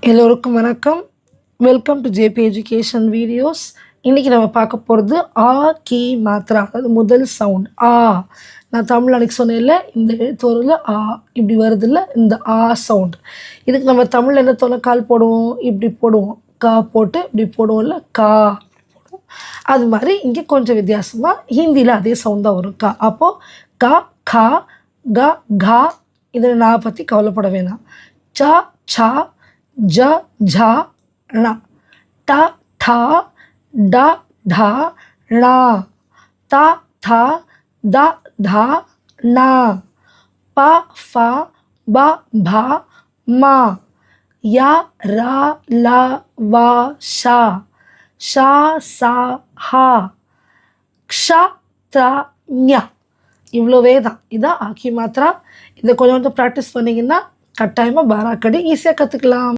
எல்லோருக்கும் வணக்கம். Welcome to JP education videos. இன்றைக்கி நம்ம பார்க்க போகிறது ஆ கி மாத்திரா, அதாவது முதல் சவுண்ட் ஆ. நான் தமிழ் அன்றைக்கி சொன்னேன்ல, இந்த எழுத்து வருதுல ஆ இப்படி வருதில்ல, இந்த ஆ சவுண்ட். இதுக்கு நம்ம தமிழில் என்ன தொலைக்கால் போடுவோம், இப்படி போடுவோம், கா போட்டு இப்படி போடுவோம்ல, கா போடுவோம். அது மாதிரி இங்கே கொஞ்சம் வித்தியாசமாக ஹிந்தியில் அதே சவுண்ட் தான் வரும், கா. அப்போது கா, கா, க, கா. இதில் நான் பற்றி கவலைப்பட வேணாம். சா, சா, ஜ, ஜா, ழ. ட, ட, ட, ட, ழ. த, த, த, த, ந. ப, ஃப, ப, ப, ம. ய, ர, ல, வ, ஷ. ஷ, ச, ஹ. க்ஷ, த, ஞ. இவ்வளோவே தான். இதான் ஆக்கி மாத்திரா. இதை கொஞ்சம் ப்ராக்டிஸ் பண்ணிங்கன்னா கட்டாயமாக பாராக்கடி ஈஸியாக கற்றுக்கலாம்.